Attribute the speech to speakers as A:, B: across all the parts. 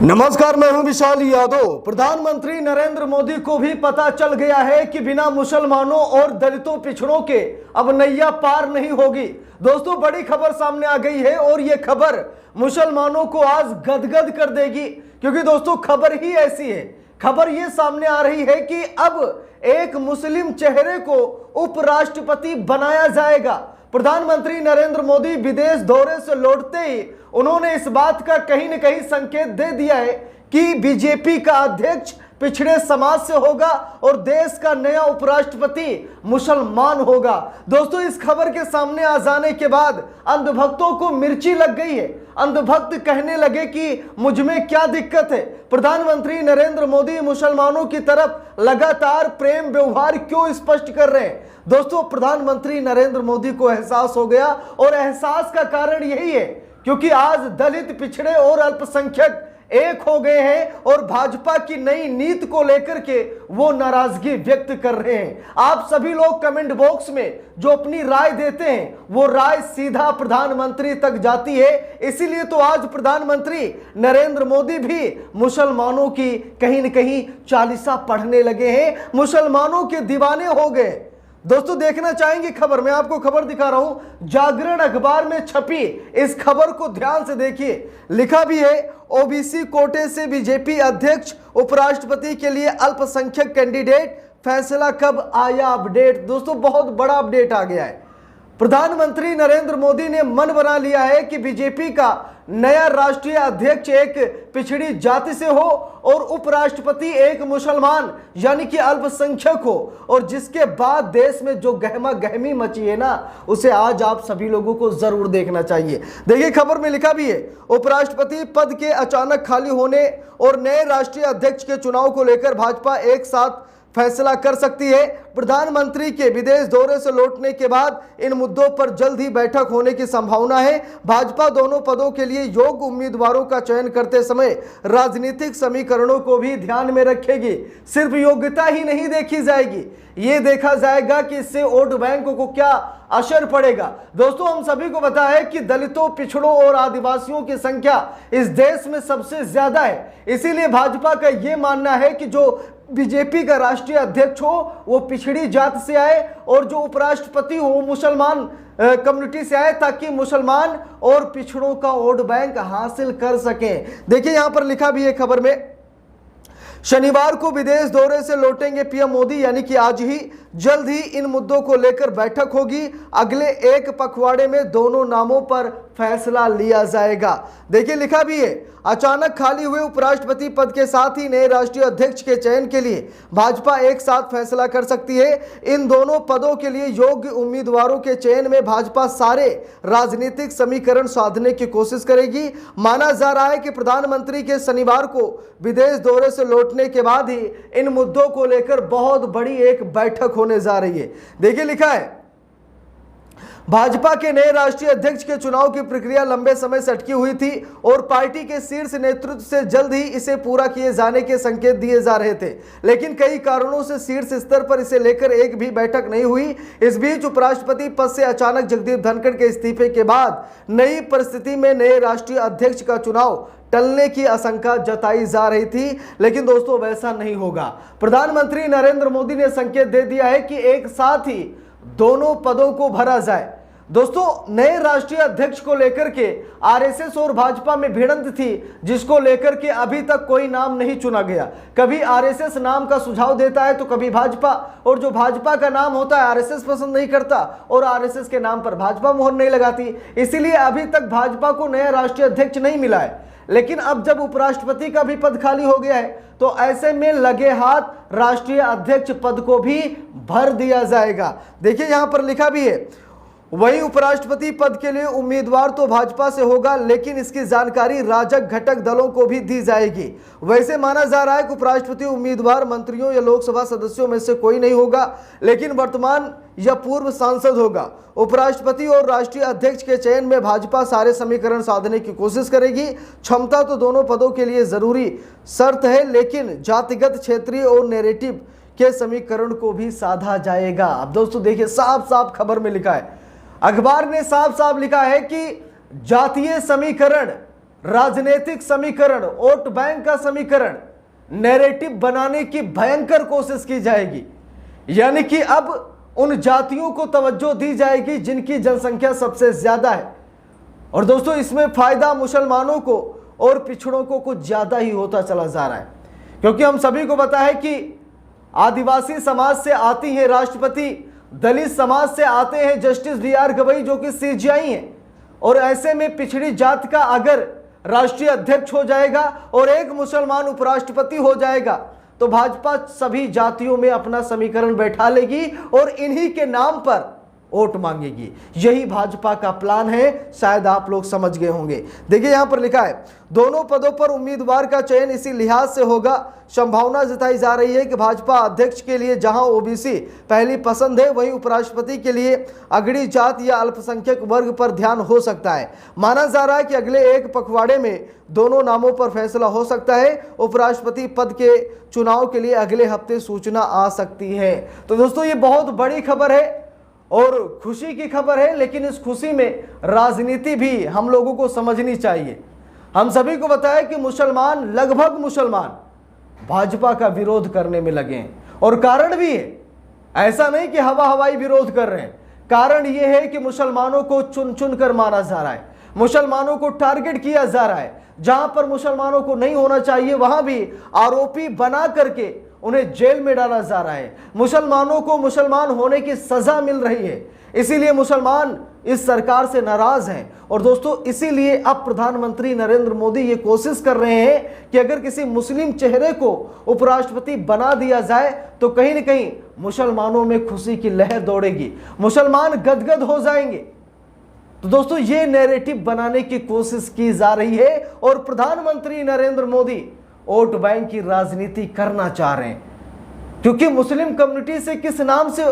A: नमस्कार, मैं हूं विशाल यादव। प्रधानमंत्री नरेंद्र मोदी को भी पता चल गया है कि बिना मुसलमानों और दलितों पिछड़ों के अब नैया पार नहीं होगी। दोस्तों, बड़ी खबर सामने आ गई है और यह खबर मुसलमानों को आज गदगद कर देगी, क्योंकि दोस्तों खबर ही ऐसी है। खबर यह सामने आ रही है कि अब एक मुस्लिम चेहरे को उपराष्ट्रपति बनाया जाएगा। प्रधानमंत्री नरेंद्र मोदी विदेश दौरे से लौटते ही उन्होंने इस बात का कहीं न कहीं संकेत दे दिया है कि बीजेपी का अध्यक्ष पिछड़े समाज से होगा और देश का नया उपराष्ट्रपति मुसलमान होगा। दोस्तों, इस खबर के सामने आ जाने के बाद अंधभक्तों को मिर्ची लग गई है। अंधभक्त कहने लगे कि मुझ में क्या दिक्कत है, प्रधानमंत्री नरेंद्र मोदी मुसलमानों की तरफ लगातार प्रेम व्यवहार क्यों स्पष्ट कर रहे हैं। दोस्तों, प्रधानमंत्री नरेंद्र मोदी को एहसास हो गया और एहसास का कारण यही है क्योंकि आज दलित, पिछड़े और अल्पसंख्यक एक हो गए हैं और भाजपा की नई नीति को लेकर के वो नाराजगी व्यक्त कर रहे हैं। आप सभी लोग कमेंट बॉक्स में जो अपनी राय देते हैं वो राय सीधा प्रधानमंत्री तक जाती है। इसीलिए तो आज प्रधानमंत्री नरेंद्र मोदी भी मुसलमानों की कहीं न कहीं चालीसा पढ़ने लगे हैं, मुसलमानों के दीवाने हो गए। दोस्तों, देखना चाहेंगे खबर, मैं आपको खबर दिखा रहा हूं, जागरण अखबार में छपी इस खबर को ध्यान से देखिए। लिखा भी है, ओबीसी कोटे से बीजेपी अध्यक्ष उपराष्ट्रपति के लिए अल्पसंख्यक कैंडिडेट, फैसला कब आया अपडेट। दोस्तों, बहुत बड़ा अपडेट आ गया है। प्रधानमंत्री नरेंद्र मोदी ने मन बना लिया है कि बीजेपी का नया राष्ट्रीय अध्यक्ष एक पिछड़ी जाति से हो और उपराष्ट्रपति एक मुसलमान यानी कि अल्पसंख्यक हो, और जिसके बाद देश में जो गहमा गहमी मची है ना, उसे आज आप सभी लोगों को जरूर देखना चाहिए। देखिए, खबर में लिखा भी है, उपराष्ट्रपति पद के अचानक खाली होने और नए राष्ट्रीय अध्यक्ष के चुनाव को लेकर भाजपा एक साथ फैसला कर सकती है। प्रधानमंत्री के विदेश दौरे से लौटने के बाद इन मुद्दों पर जल्द ही बैठक होने की संभावना है। भाजपा दोनों पदों के लिए योग्य उम्मीदवारों का चयन करते समय राजनीतिक समीकरणों को भी ध्यान में रखेगी। सिर्फ योग्यता ही नहीं देखी जाएगी, ये देखा जाएगा कि इससे वोट बैंक को क्या असर पड़ेगा। दोस्तों, हम सभी को पता है कि दलितों, पिछड़ों और आदिवासियों की संख्या इस देश में सबसे ज्यादा है। इसीलिए भाजपा का यह मानना है कि जो बीजेपी का राष्ट्रीय अध्यक्ष हो वो पिछड़ी जात से आए और जो उपराष्ट्रपति हो वो मुसलमान कम्युनिटी से आए, ताकि मुसलमान और पिछड़ों का वोट बैंक हासिल कर सकें। देखिए, यहां पर लिखा भी है खबर में, शनिवार को विदेश दौरे से लौटेंगे पीएम मोदी, यानी कि आज ही। जल्द ही इन मुद्दों को लेकर बैठक होगी। अगले एक पखवाड़े में दोनों नामों पर फैसला लिया जाएगा। देखिए, लिखा भी है, अचानक खाली हुए उपराष्ट्रपति पद के साथ ही नए राष्ट्रीय अध्यक्ष के चयन के लिए भाजपा एक साथ फैसला कर सकती है। इन दोनों पदों के लिए योग्य उम्मीदवारों के चयन में भाजपा सारे राजनीतिक समीकरण साधने की कोशिश करेगी। माना जा रहा है कि प्रधानमंत्री के शनिवार को विदेश दौरे से लौटने के बाद ही इन मुद्दों को लेकर बहुत बड़ी एक बैठक होने जा रही है। देखिए, लिखा है, भाजपा के नए राष्ट्रीय अध्यक्ष के चुनाव की प्रक्रिया लंबे समय से अटकी हुई थी और पार्टी के शीर्ष नेतृत्व से जल्द ही इसे पूरा किए जाने के संकेत दिए जा रहे थे, लेकिन कई कारणों से शीर्ष स्तर पर इसे लेकर एक भी बैठक नहीं हुई। इस बीच उपराष्ट्रपति पद से अचानक जगदीप धनखड़ के इस्तीफे के बाद नई परिस्थिति में नए राष्ट्रीय अध्यक्ष का चुनाव टलने की आशंका जताई जा रही थी, लेकिन दोस्तों वैसा नहीं होगा। प्रधानमंत्री नरेंद्र मोदी ने संकेत दे दिया है कि एक साथ ही दोनों पदों को भरा जाए। दोस्तों, नए राष्ट्रीय अध्यक्ष को लेकर के आरएसएस और भाजपा में भिड़ंत थी, जिसको लेकर के अभी तक कोई नाम नहीं चुना गया। कभी आरएसएस नाम का सुझाव देता है तो कभी भाजपा, और जो भाजपा का नाम होता है आरएसएस पसंद नहीं करता और आरएसएस के नाम पर भाजपा मोहर नहीं लगाती। इसीलिए अभी तक भाजपा को नया राष्ट्रीय अध्यक्ष नहीं मिला है। लेकिन अब जब उपराष्ट्रपति का भी पद खाली हो गया है तो ऐसे में लगे हाथ राष्ट्रीय अध्यक्ष पद को भी भर दिया जाएगा। देखिए, यहां पर लिखा भी है, वहीं उपराष्ट्रपति पद के लिए उम्मीदवार तो भाजपा से होगा, लेकिन इसकी जानकारी राजग घटक दलों को भी दी जाएगी। वैसे माना जा रहा है कि उपराष्ट्रपति उम्मीदवार मंत्रियों या लोकसभा सदस्यों में से कोई नहीं होगा, लेकिन वर्तमान या पूर्व सांसद होगा। उपराष्ट्रपति और राष्ट्रीय अध्यक्ष के चयन में भाजपा सारे समीकरण साधने की कोशिश करेगी। क्षमता तो दोनों पदों के लिए जरूरी शर्त है, लेकिन जातिगत, क्षेत्रीय और नैरेटिव के समीकरण को भी साधा जाएगा। अब दोस्तों देखिए, साफ साफ खबर में लिखा है, अखबार ने साफ साफ लिखा है कि जातीय समीकरण राजनीतिक समीकरण, वोट बैंक का समीकरण, नैरेटिव बनाने की भयंकर कोशिश की जाएगी। यानी कि अब उन जातियों को तवज्जो दी जाएगी जिनकी जनसंख्या सबसे ज्यादा है। और दोस्तों इसमें फायदा मुसलमानों को और पिछड़ों को कुछ ज्यादा ही होता चला जा रहा है, क्योंकि हम सभी को पता है कि आदिवासी समाज से आती हैं राष्ट्रपति, दलित समाज से आते हैं जस्टिस BR गवई जो कि CJI हैं। और ऐसे में पिछड़ी जात का अगर राष्ट्रीय अध्यक्ष हो जाएगा और एक मुसलमान उपराष्ट्रपति हो जाएगा तो भाजपा सभी जातियों में अपना समीकरण बैठा लेगी और इन्हीं के नाम पर वोट मांगेगी। यही भाजपा का प्लान है, शायद आप लोग समझ गए होंगे। देखिए यहां पर लिखा है, दोनों पदों पर उम्मीदवार का चयन इसी लिहाज से होगा। संभावना जताई जा रही है कि भाजपा अध्यक्ष के लिए जहां OBC पहली पसंद है, वहीं उपराष्ट्रपति के लिए अगड़ी जात या अल्पसंख्यक वर्ग पर ध्यान हो सकता है। माना जा रहा है कि अगले एक पखवाड़े में दोनों नामों पर फैसला हो सकता है। उपराष्ट्रपति पद के चुनाव के लिए अगले हफ्ते सूचना आ सकती है। तो दोस्तों ये बहुत बड़ी खबर है और खुशी की खबर है, लेकिन इस खुशी में राजनीति भी हम लोगों को समझनी चाहिए। हम सभी को बताया कि मुसलमान, लगभग मुसलमान भाजपा का विरोध करने में लगे हैं और कारण भी है। ऐसा नहीं कि हवाई विरोध कर रहे हैं, कारण यह है कि मुसलमानों को चुन चुन कर मारा जा रहा है, मुसलमानों को टारगेट किया जा रहा है। जहां पर मुसलमानों को नहीं होना चाहिए वहां भी आरोपी बना करके उन्हें जेल में डाला जा रहा है। मुसलमानों को मुसलमान होने की सजा मिल रही है, इसीलिए मुसलमान इस सरकार से नाराज हैं। और दोस्तों इसीलिए अब प्रधानमंत्री नरेंद्र मोदी ये कोशिश कर रहे हैं कि अगर किसी मुस्लिम चेहरे को उपराष्ट्रपति बना दिया जाए तो कहीं न कहीं मुसलमानों में खुशी की लहर दौड़ेगी, मुसलमान गदगद हो जाएंगे। तो दोस्तों ये नैरेटिव बनाने की कोशिश की जा रही है और प्रधानमंत्री नरेंद्र मोदी वोट बैंक की राजनीति करना चाह रहे हैं, क्योंकि मुस्लिम कम्युनिटी से किस नाम से,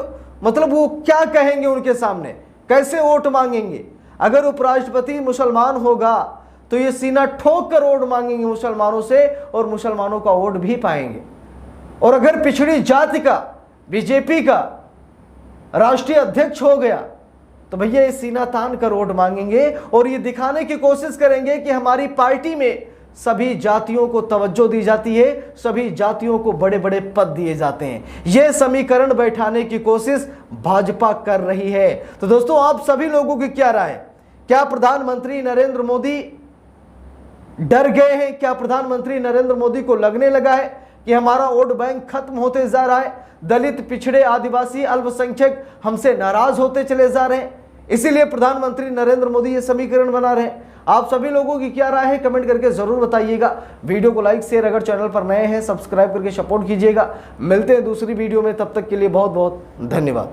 A: मतलब वो क्या कहेंगे उनके सामने, कैसे वोट मांगेंगे। अगर उपराष्ट्रपति मुसलमान होगा तो ये सीना ठोक कर वोट मांगेंगे मुसलमानों से और मुसलमानों का वोट भी पाएंगे। और अगर पिछड़ी जाति का बीजेपी का राष्ट्रीय अध्यक्ष हो गया तो भैया ये सीना तान कर वोट मांगेंगे और ये दिखाने की कोशिश करेंगे कि हमारी पार्टी में सभी जातियों को तवज्जो दी जाती है, सभी जातियों को बड़े बड़े पद दिए जाते हैं। यह समीकरण बैठाने की कोशिश भाजपा कर रही है। तो दोस्तों आप सभी लोगों की क्या राय? क्या प्रधानमंत्री नरेंद्र मोदी डर गए हैं? क्या प्रधानमंत्री नरेंद्र मोदी को लगने लगा है कि हमारा वोट बैंक खत्म होते जा रहा है, दलित, पिछड़े, आदिवासी, अल्पसंख्यक हमसे नाराज होते चले जा रहे हैं, इसीलिए प्रधानमंत्री नरेंद्र मोदी ये समीकरण बना रहे हैं? आप सभी लोगों की क्या राय है कमेंट करके जरूर बताइएगा। वीडियो को लाइक शेयर, अगर चैनल पर नए हैं सब्सक्राइब करके सपोर्ट कीजिएगा। मिलते हैं दूसरी वीडियो में, तब तक के लिए बहुत बहुत धन्यवाद।